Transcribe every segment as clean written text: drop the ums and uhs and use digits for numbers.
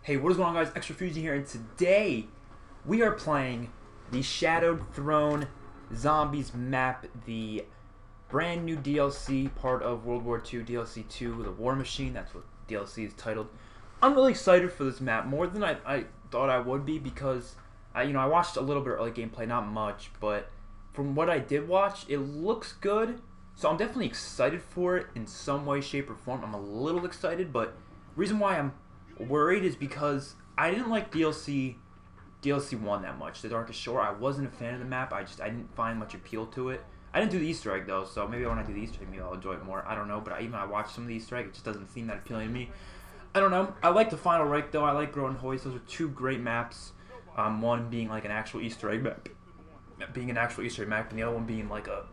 Hey, what is going on, guys? XpertFusion here, and today we are playing the Shadowed Throne Zombies map, the brand new DLC, part of World War II DLC 2, the War Machine. That's what DLC is titled. I'm really excited for this map, more than I thought I would be, because I watched a little bit of early gameplay, not much, but from what I did watch, it looks good. So I'm definitely excited for it in some way, shape, or form. I'm a little excited, but the reason why I'm worried is because I didn't like DLC 1 that much. The Darkest Shore, I wasn't a fan of the map. I didn't find much appeal to it. I didn't do the Easter egg though, so maybe when I do the Easter egg, maybe I'll enjoy it more. I don't know, but I watched some of the Easter egg. It just doesn't seem that appealing to me. I don't know. I like the Final Reich though. I like Grown Hoist. Those are two great maps. One being like an actual Easter egg map, and the other one being like a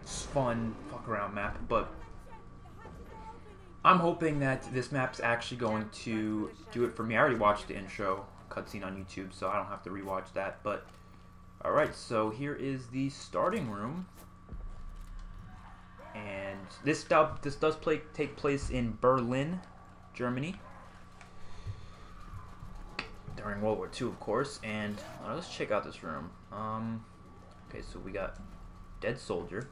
fun fuck around map. But I'm hoping that this map's actually going to do it for me. I already watched the intro cutscene on YouTube, so I don't have to rewatch that. But alright, so here is the starting room. And this does take place in Berlin, Germany. During World War II, of course. And let's check out this room. Okay, so we got Dead Soldier.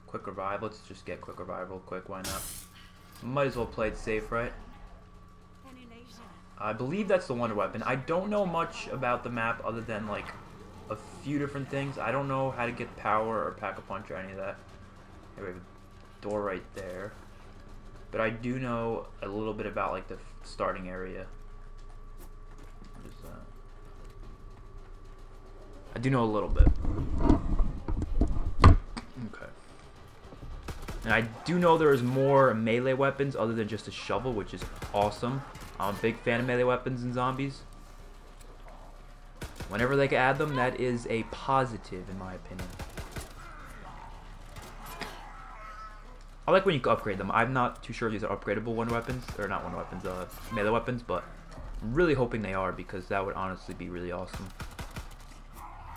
Quick Revive. Let's just get Quick Revive real quick. Why not? Might as well play it safe, right? I believe that's the Wonder Weapon. I don't know much about the map other than like a few different things. I don't know how to get power or pack a punch or any of that. Here we have a door right there. But I do know a little bit about like the starting area. What is that? I do know a little bit. Okay. And I do know there is more melee weapons other than just a shovel, which is awesome. I'm a big fan of melee weapons in zombies. Whenever they can add them, that is a positive in my opinion. I like when you can upgrade them. I'm not too sure if these are upgradable wonder weapons, or not wonder weapons, melee weapons, but I'm really hoping they are, because that would honestly be really awesome.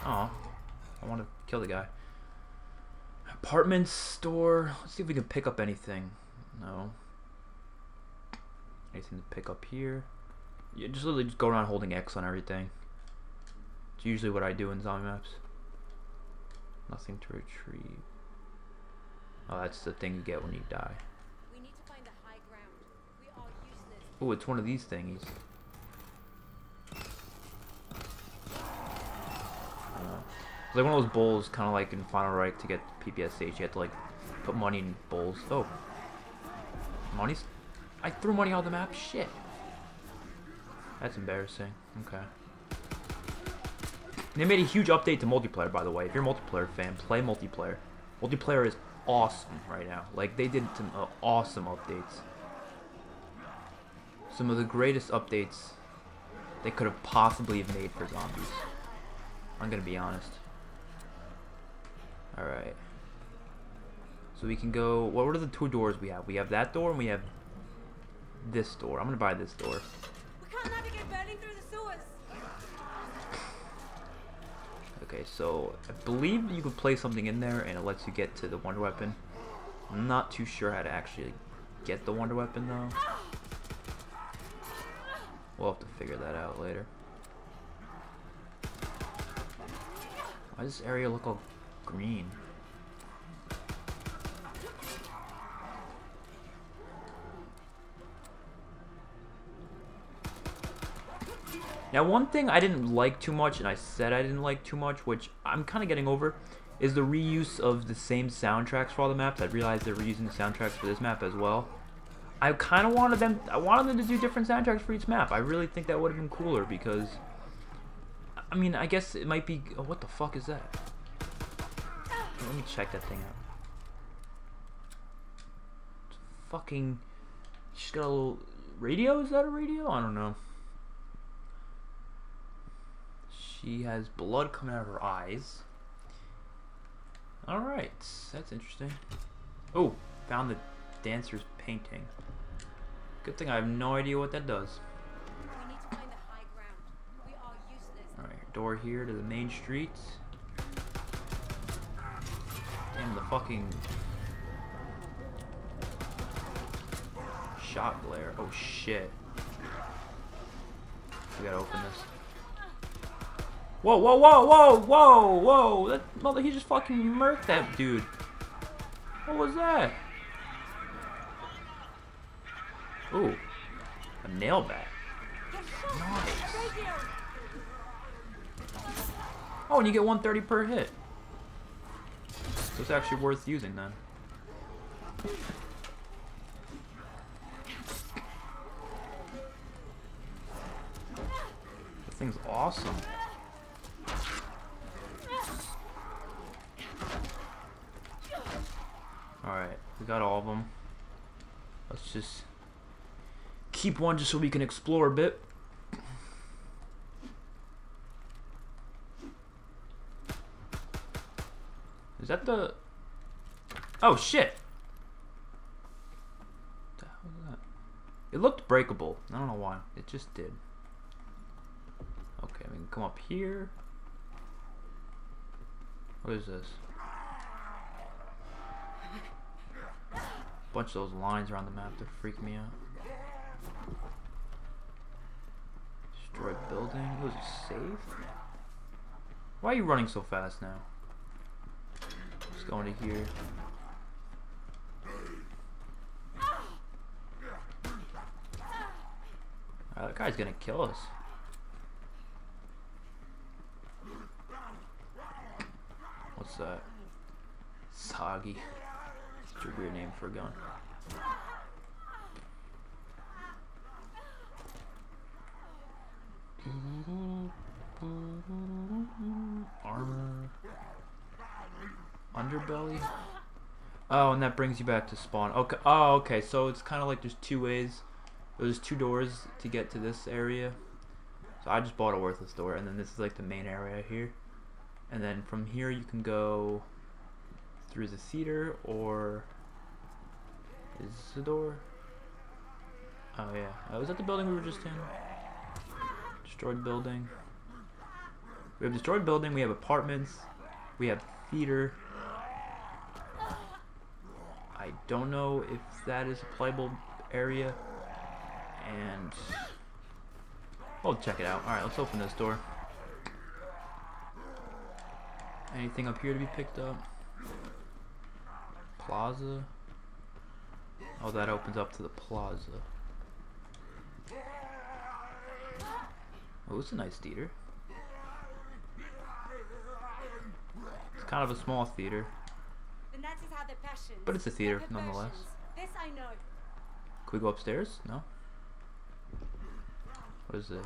Aw, I want to kill the guy. Apartment store. Let's see if we can pick up anything. No. Anything to pick up here? You just literally just go around holding X on everything. It's usually what I do in zombie maps. Nothing to retrieve. Oh, that's the thing you get when you die. We need to find the high ground. We are useless. Oh, it's one of these thingies. It's like one of those bowls, kind of like in Final Reich to get PPSH. You have to like put money in bowls. Oh, money's. I threw money on the map. Shit. That's embarrassing. Okay. They made a huge update to multiplayer, by the way. If you're a multiplayer fan, play multiplayer. Multiplayer is awesome right now. Like, they did some awesome updates. Some of the greatest updates they could have possibly have made for zombies. I'm gonna be honest. Alright. So we can go... What are the two doors we have? We have that door and we have this door. I'm gonna buy this door. We can't navigate Berlin through the sewers. Okay, so I believe you could place something in there and it lets you get to the wonder weapon. I'm not too sure how to actually get the wonder weapon though. We'll have to figure that out later. Why does this area look all green? Now, one thing I didn't like too much, and I said I didn't like too much, which I'm kind of getting over, is the reuse of the same soundtracks for all the maps. I realized they're reusing the soundtracks for this map as well. I kind of wanted them to do different soundtracks for each map. I really think that would have been cooler, because I mean, I guess it might be... Oh, what the fuck is that? Let me check that thing out. It's fucking... She's got a little... Radio? Is that a radio? I don't know. She has blood coming out of her eyes. Alright, that's interesting. Oh, found the dancer's painting. Good thing I have no idea what that does. We need to find the high ground. We are useless. Alright, door here to the main streets. Damn, the fucking shot glare. Oh shit. We gotta open this. Whoa, whoa, whoa, whoa, whoa, whoa! That mother, he just fucking murked that dude. What was that? Ooh, a nail bat. Nice. Oh, and you get 130 per hit. So it's actually worth using then. This thing's awesome. Alright, we got all of them. Let's just keep one just so we can explore a bit. Is that the... Oh, shit! What the hell was that? It looked breakable. I don't know why. It just did. Okay, we can come up here. What is this? Bunch of those lines around the map that freak me out. Destroy building. Was it safe? Why are you running so fast now? Let's go into here. That guy's gonna kill us. What's that? Soggy. It's a weird name for a gun. Armor. Underbelly. Oh, and that brings you back to spawn. Okay. Oh, okay. So it's kind of like there's two ways. There's two doors to get to this area. So I just bought a worthless door, and then this is like the main area here. And then from here you can go through the theater, or is this the door? Oh yeah. Was that the building we were just in? Destroyed building. We have destroyed building. We have apartments. We have theater. I don't know if that is a playable area, and we'll check it out. Alright, let's open this door. Anything up here to be picked up? Plaza? Oh, that opens up to the plaza. Oh, it's a nice theater. It's kind of a small theater, but it's a theater nonetheless. This I know. Can we go upstairs? No? What is this?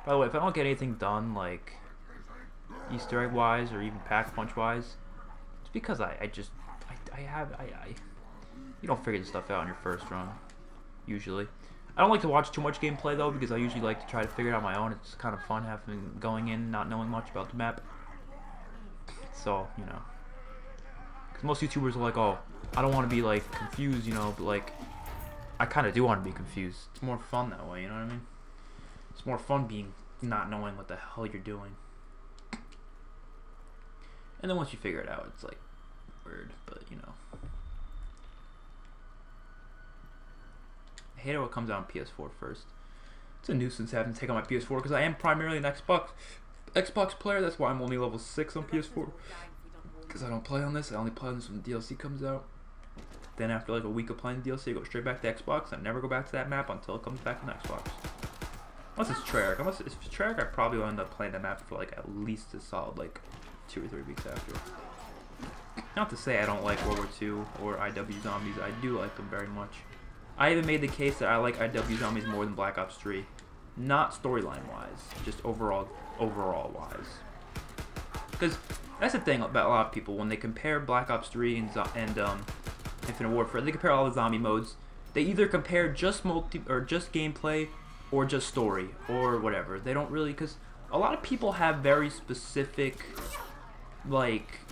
By the way, if I don't get anything done, like Easter egg wise or even pack punch wise, it's because you don't figure this stuff out on your first run, usually. I don't like to watch too much gameplay though, because I usually like to try to figure it out on my own. It's kind of fun going in, not knowing much about the map. So, you know, because most YouTubers are like, oh, I don't want to be like confused, you know, but like, I kind of do want to be confused. It's more fun that way, you know what I mean? It's more fun not knowing what the hell you're doing. And then once you figure it out, it's like weird, but you know. I hate how it comes out on PS4 first. It's a nuisance having to take on my PS4 because I am primarily an Xbox player. That's why I'm only level 6 on PS4. Because I don't play on this. I only play on this when the DLC comes out. Then after like a week of playing the DLC, I go straight back to Xbox. I never go back to that map until it comes back on Xbox. Unless it's Treyarch. Unless it's Treyarch, I probably will end up playing that map for like at least a solid like 2 or 3 weeks after. Not to say I don't like World War II or IW Zombies. I do like them very much. I even made the case that I like IW Zombies more than Black Ops 3. Not storyline wise, just overall wise. Because that's the thing about a lot of people, when they compare Black Ops 3 and Infinite Warfare, they compare all the zombie modes. They either compare just just gameplay or just story or whatever. They don't really, because a lot of people have very specific like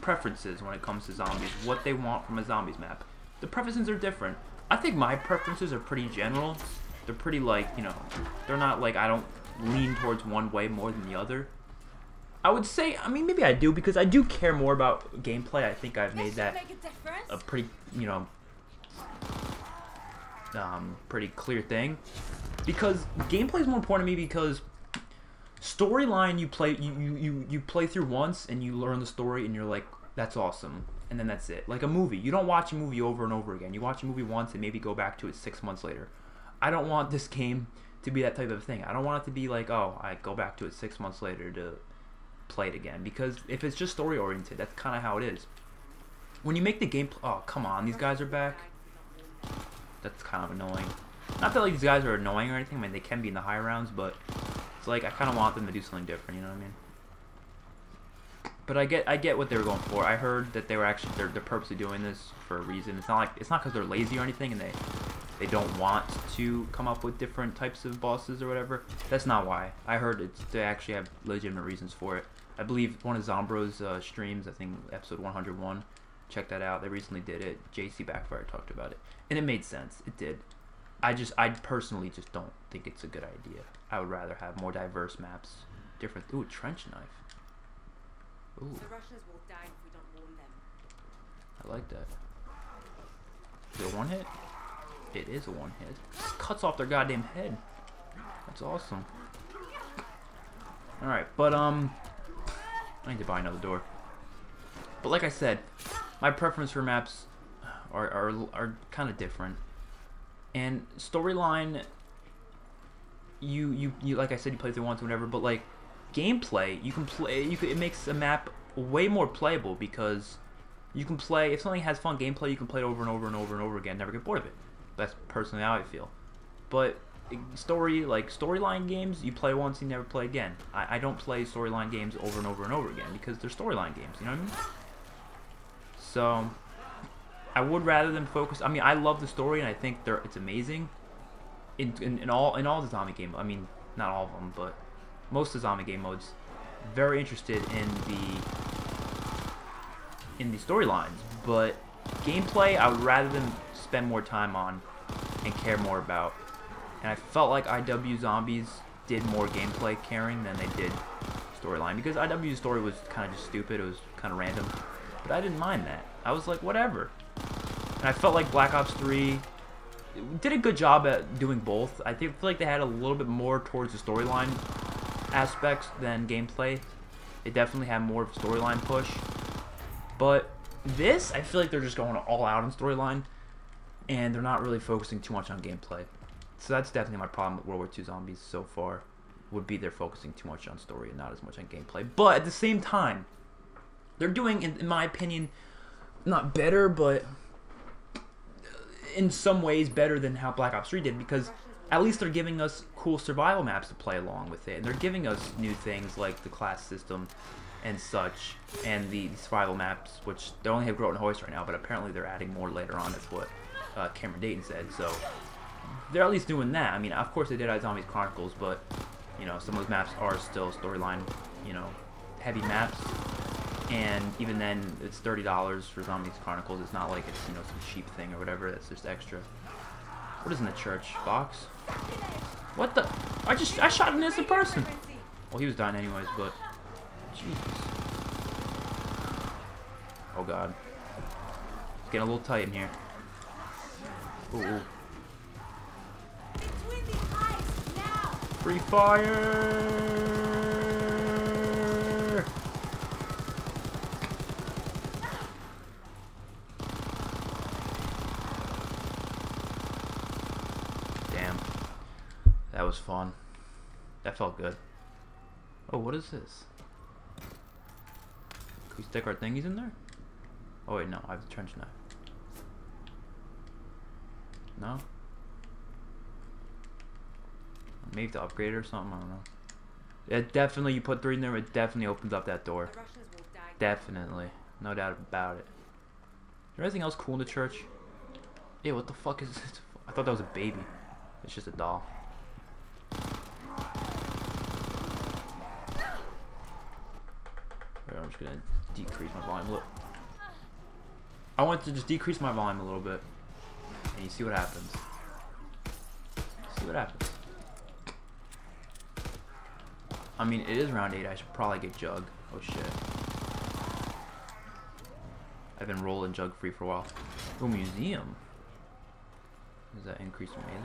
preferences when it comes to zombies, what they want from a zombies map. The preferences are different. I think my preferences are pretty general. They're pretty like, you know, they're not like I don't lean towards one way more than the other. I would say, I mean, maybe I do, because I do care more about gameplay. I think I've made that a pretty, you know, pretty clear thing. Because gameplay is more important to me because storyline you play through once and you learn the story and you're like, that's awesome, and then that's it. Like a movie, you don't watch a movie over and over again. You watch a movie once and maybe go back to it 6 months later. I don't want this game to be that type of thing. I don't want it to be like, oh, I go back to it 6 months later to play it again, because if it's just story oriented, that's kind of how it is. When you make the game, oh come on, these guys are back. That's kind of annoying. Not that like these guys are annoying or anything. I mean, they can be in the high rounds, but it's like I kind of want them to do something different. You know what I mean? But I get what they were going for. I heard that they were actually they're purposely doing this for a reason. It's not because they're lazy or anything and they don't want to come up with different types of bosses or whatever. That's not why. I heard they actually have legitimate reasons for it. I believe one of Zombro's streams, I think episode 101, check that out. They recently did it. JC Backfire talked about it, and it made sense. It did. I personally just don't think it's a good idea. I would rather have more diverse maps, different. Ooh, trench knife. Ooh. The Russians will die if we don't warn them. I like that. Is it a one hit? It is a one hit. Cuts off their goddamn head. That's awesome. Alright, but I need to buy another door. But like I said, my preference for maps are kind of different. And storyline, you like I said, you play through once, whatever. But like gameplay, it makes a map way more playable because you can play. If something has fun gameplay, you can play it over and over and over and over again. Never get bored of it. That's personally how I feel. But storyline games, you play once, you never play again. I don't play storyline games over and over and over again because they're storyline games. You know what I mean? So I would rather them focus. I mean, I love the story and I think it's amazing. In all the zombie game. I mean, not all of them, but most of the zombie game modes. Very interested in the storylines, but gameplay I would rather them spend more time on and care more about. And I felt like IW Zombies did more gameplay caring than they did storyline, because IW's story was kind of just stupid. It was kind of random, but I didn't mind that. I was like, whatever. And I felt like Black Ops 3 did a good job at doing both. I feel like they had a little bit more towards the storyline aspects than gameplay. It definitely had more of a storyline push. But this, I feel like they're just going all out on storyline, and they're not really focusing too much on gameplay. So that's definitely my problem with World War II Zombies so far, would be they're focusing too much on story and not as much on gameplay. But at the same time, they're doing, in my opinion, not better, but in some ways better than how Black Ops 3 did, because at least they're giving us cool survival maps to play along with it, and they're giving us new things like the class system and such, and the survival maps, which they only have Groton Hoist right now, but apparently they're adding more later on. That's what Cameron Dayton said. So they're at least doing that. I mean, of course they did add Zombies Chronicles, but you know, some of those maps are still storyline, you know, heavy maps. And even then, it's $30 for Zombies Chronicles. It's not like it's, you know, some cheap thing or whatever. That's just extra. What is in the church box? What the? I shot an innocent person. Well, he was dying anyways, but Jesus. Oh God. It's getting a little tight in here. Ooh. Ooh. Free fire! Damn. That was fun. That felt good. Oh, what is this? Can we stick our thingies in there? Oh wait, no, I have the trench knife. No? Maybe to upgrade it or something, I don't know. It definitely, you put 3 in there, it definitely opens up that door. Definitely. No doubt about it. Is there anything else cool in the church? Yeah, what the fuck is this? I thought that was a baby. It's just a doll. I'm just gonna decrease my volume. Look. I want to just decrease my volume a little bit. And you see what happens. See what happens. I mean, it is round 8. I should probably get Jug. Oh shit. I've been rolling Jug free for a while. Oh, museum. Does that increase melee?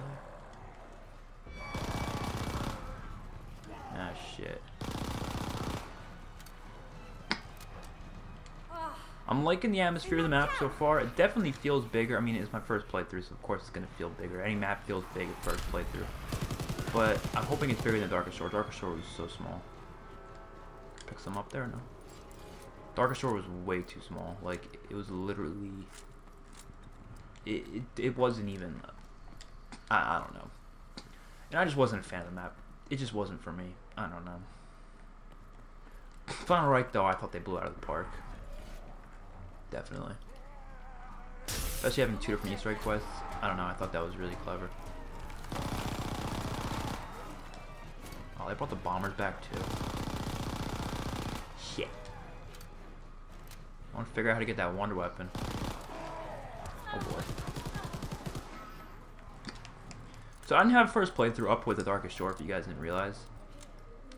Ah, shit. I'm liking the atmosphere of the map so far. It definitely feels bigger. I mean, it's my first playthrough, so of course it's going to feel bigger. Any map feels big at first playthrough. But I'm hoping it's bigger than Darkest Shore. Darkest Shore was so small. Pick some up there? No. Darkest Shore was way too small. Like, it was literally... It wasn't even... I don't know. And I just wasn't a fan of the map. It just wasn't for me. I don't know. Final Right, though, I thought they blew out of the park. Definitely. Especially having 2 different Easter egg quests. I don't know, I thought that was really clever. Oh, they brought the bombers back too. Shit. I want to figure out how to get that wonder weapon. Oh boy. So I didn't have first playthrough up with the Darkest Shore, if you guys didn't realize.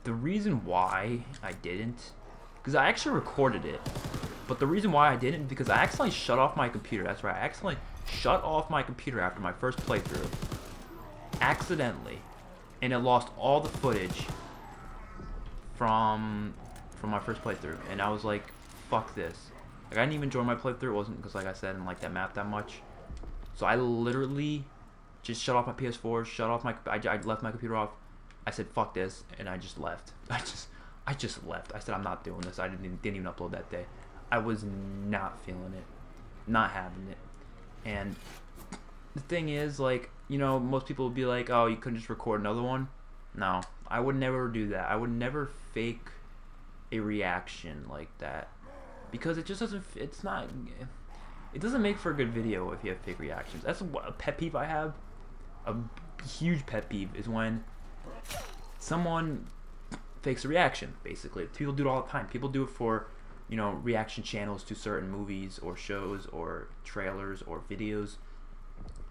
The reason why I didn't, because I actually recorded it. But the reason why I didn't, because I accidentally shut off my computer. That's right, I accidentally shut off my computer after my first playthrough. Accidentally. And it lost all the footage from my first playthrough. And I was like, fuck this. Like, I didn't even enjoy my playthrough. It wasn't because, like I said, I didn't like that map that much. So I literally just shut off my PS4, shut off my... I left my computer off. I said, fuck this. And I just left. I just left. I said, I'm not doing this. I didn't even upload that day. I was not feeling it, not having it. And the thing is, like, you know, most people would be like, oh, you couldn't just record another one. No, I would never do that. I would never fake a reaction like that, because it just doesn't, it doesn't make for a good video if you have fake reactions. That's a pet peeve I have. A huge pet peeve is when someone fakes a reaction, basically. People do it all the time. People do it for, you know, reaction channels to certain movies or shows or trailers or videos.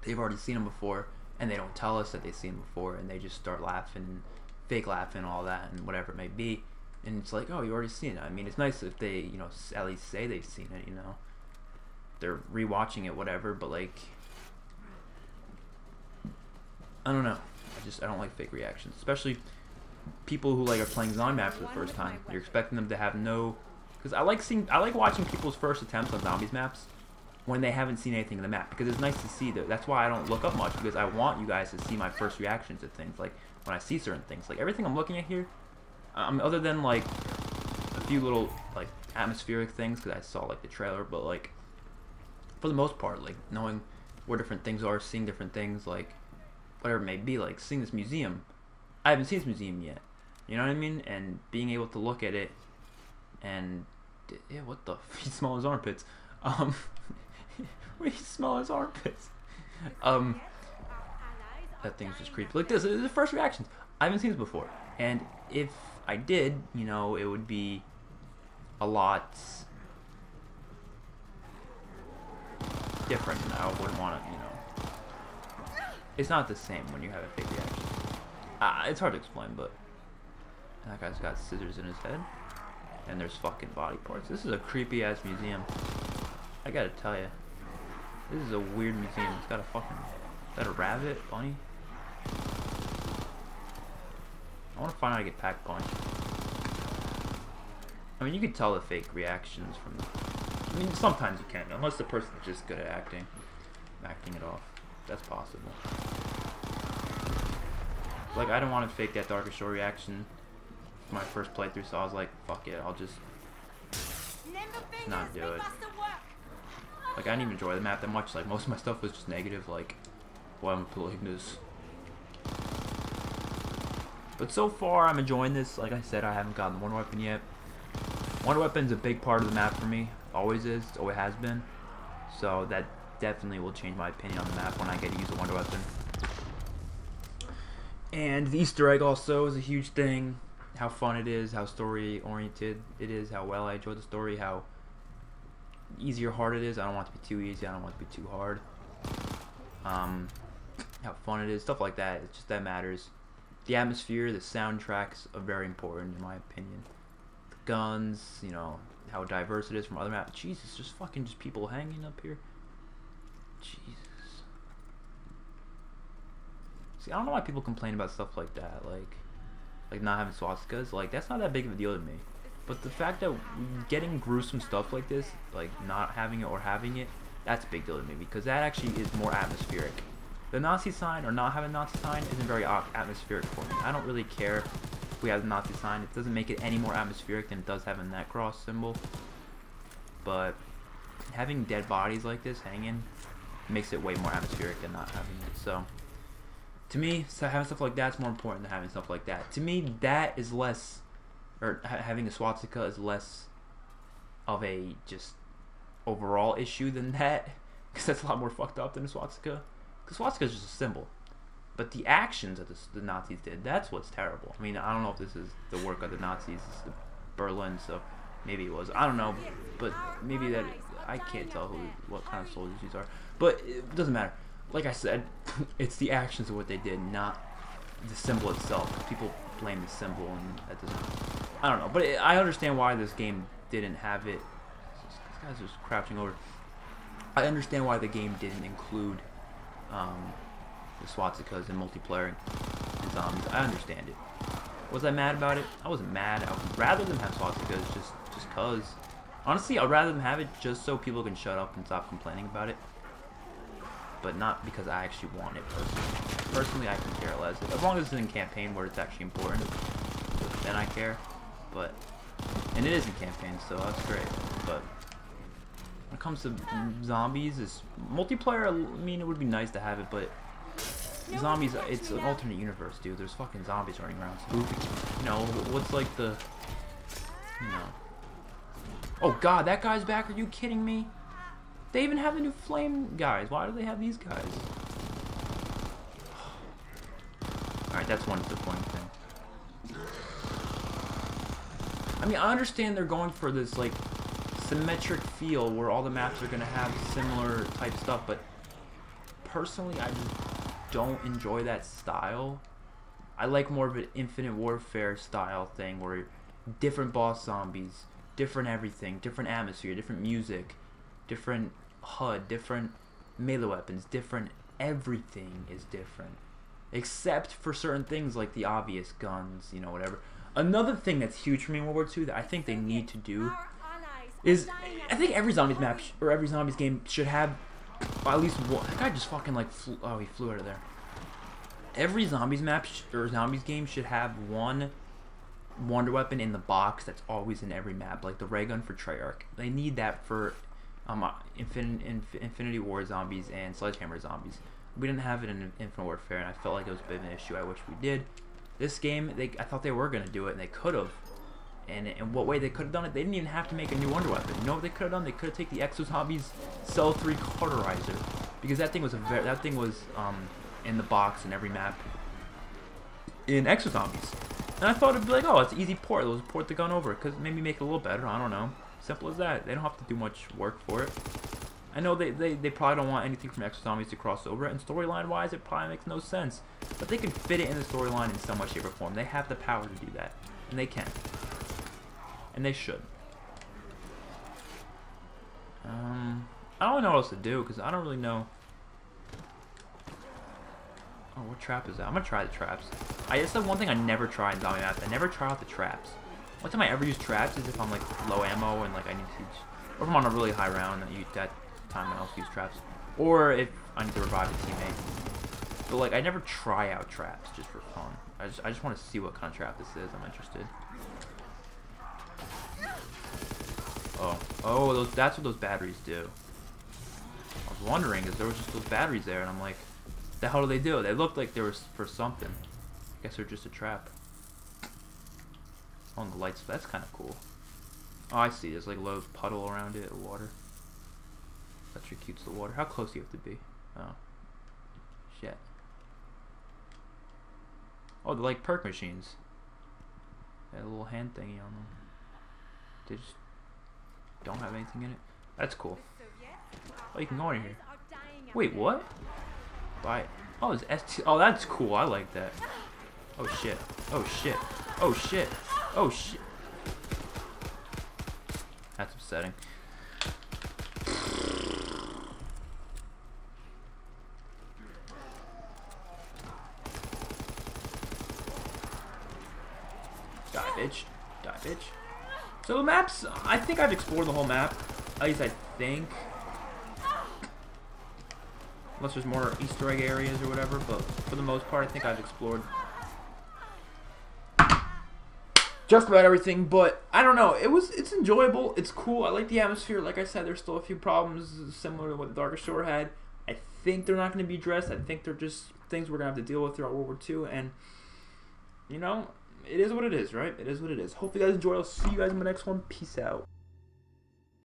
They've already seen them before, and they don't tell us that they've seen them before, and they just start laughing, fake laughing, all that, and whatever it may be. And it's like, oh, you already seen it. I mean, it's nice if they, you know, at least say they've seen it, you know. They're rewatching it, whatever, but, like, I don't know. I don't like fake reactions, especially people who, like, are playing zombie map for the first time. You're expecting them to have no... Because I like watching people's first attempts on zombies maps when they haven't seen anything in the map, because it's nice to see that. That's why I don't look up much, because I want you guys to see my first reactions to things, like when I see certain things. Like everything I'm looking at here, other than like a few little like atmospheric things, because I saw like the trailer, but like for the most part, like knowing where different things are, seeing different things, like whatever it may be, like seeing this museum. I haven't seen this museum yet, you know what I mean? And being able to look at it and yeah, what the f, he smell his armpits. Wait, he smell his armpits. That thing's just creepy. Like this is the first reactions. I haven't seen this before, and if I did, you know, it would be a lot different. I wouldn't want to, you know. It's not the same when you have a fake reaction. It's hard to explain, but that guy's got scissors in his head. And there's fucking body parts. This is a creepy ass museum. I gotta tell you, this is a weird museum. It's got a fucking, is that a rabbit, bunny? I want to find out how to get pack punch. I mean, you can tell the fake reactions from. I mean, sometimes you can, unless the person's just good at acting it off. That's possible. Like, I don't want to fake that Darkest Shore reaction my first playthrough, so I was like, fuck it, I'll just not do it. Like, I didn't even enjoy the map that much. Like, most of my stuff was just negative, like, why am I playing this? But so far, I'm enjoying this. Like I said, I haven't gotten the Wonder Weapon yet. Wonder Weapon's a big part of the map for me. Always is, always has been. So that definitely will change my opinion on the map when I get to use the Wonder Weapon. And the Easter egg also is a huge thing. How fun it is, how story oriented it is, how well I enjoy the story, how easy or hard it is. I don't want it to be too easy, I don't want it to be too hard. How fun it is, stuff like that. It's just that matters. The atmosphere, the soundtracks are very important in my opinion. The guns, you know, how diverse it is from other maps. Jesus, just fucking just people hanging up here. Jesus. See, I don't know why people complain about stuff like that, like not having swastikas. Like, that's not that big of a deal to me. But the fact that getting gruesome stuff like this, like not having it or having it, that's a big deal to me, because that actually is more atmospheric. The Nazi sign or not having Nazi sign isn't very atmospheric for me. I don't really care if we have the Nazi sign. It doesn't make it any more atmospheric than it does having that cross symbol. But having dead bodies like this hanging makes it way more atmospheric than not having it. So to me, having stuff like that's more important than having stuff like that. To me, that is less, or having a swastika is less of a just overall issue than that, because that's a lot more fucked up than a swastika. Because swastika is just a symbol, but the actions that the Nazis did, that's what's terrible. I mean, I don't know if this is the work of the Nazis. This is Berlin, so maybe it was. I don't know, but maybe that, I can't tell what kind of soldiers these are. But it doesn't matter. Like I said, it's the actions of what they did, not the symbol itself. People blame the symbol, and that doesn't. I don't know, but I understand why this game didn't have it. This guy's just crouching over. I understand why the game didn't include the swastikas in multiplayer and zombies. I understand it. Was I mad about it? I wasn't mad. I would rather them have swastikas just cause. Honestly, I'd rather them have it just so people can shut up and stop complaining about it. But not because I actually want it personally. Personally, I can care less. As long as it's in campaign where it's actually important, then I care. But, and it is in campaign, so that's great. But when it comes to zombies, it's multiplayer. I mean, it would be nice to have it, but zombies, it's an alternate universe, dude. There's fucking zombies running around. So, you know, what's like the, you know. Oh god, that guy's back. Are you kidding me? They even have the new flame guys. Why do they have these guys? Alright, that's one disappointing thing. I mean, I understand they're going for this, like, symmetric feel where all the maps are going to have similar type stuff, but personally, I just don't enjoy that style. I like more of an Infinite Warfare style thing where different boss zombies, different everything, different atmosphere, different music, different HUD, different melee weapons, different everything is different. Except for certain things like the obvious guns, you know, whatever. Another thing that's huge for me in World War II that I think they need to do is, I think every zombies map or every zombies game should have at least one. That guy just fucking like flew, oh, he flew out of there. Every zombies map or zombies game should have one wonder weapon in the box that's always in every map, like the ray gun for Treyarch. They need that for Infinity War zombies and Sledgehammer zombies. We didn't have it in Infinite Warfare, and I felt like it was a bit of an issue. I wish we did. This game, I thought they were going to do it, and they could have. And in what way they could have done it? They didn't even have to make a new wonder weapon. You know what they could have done? They could have taken the Exo Zombies Cell 3 Cauterizer, because that thing was in the box in every map in Exo Zombies. And I thought it'd be like, oh, it's an easy port. Let's port the gun over. Could maybe make it a little better. I don't know. Simple as that. They don't have to do much work for it. I know they probably don't want anything from Exo Zombies to cross over, and storyline-wise, it probably makes no sense. But they can fit it in the storyline in some way, shape, or form. They have the power to do that, and they can, and they should. I don't know what else to do because I don't really know. Oh, what trap is that? I'm gonna try the traps. That's the one thing I never try in zombie maps. I never try out the traps. One time I ever use traps is if I'm like low ammo and like I need to, or if I'm on a really high round, that time I also use traps, or if I need to revive a teammate. But like I never try out traps just for fun. I just want to see what kind of trap this is. I'm interested. Oh, that's what those batteries do. I was wondering because there was just those batteries there, and I'm like, the hell do they do? They looked like they were for something. I guess they're just a trap. Oh, and the lights, that's kind of cool. Oh, I see. There's like a little puddle around it of water. Electrocutes the water. How close do you have to be? Oh. Shit. Oh, they're like perk machines. They have a little hand thingy on them. They just don't have anything in it. That's cool. Oh, you can go in here. Wait, what? Buy. Oh, it's ST. Oh, that's cool. I like that. Oh shit. Oh shit. Oh shit. Oh shit. That's upsetting. So the maps, I think I've explored the whole map. At least I think. Unless there's more Easter egg areas or whatever, but for the most part, I think I've explored just about everything. But I don't know. It's enjoyable. It's cool. I like the atmosphere. Like I said, there's still a few problems similar to what the Darker Shore had. I think they're not going to be addressed. I think they're just things we're going to have to deal with throughout World War II. And, you know, it is what it is, right? It is what it is. Hope you guys enjoy. I'll see you guys in the next one. Peace out.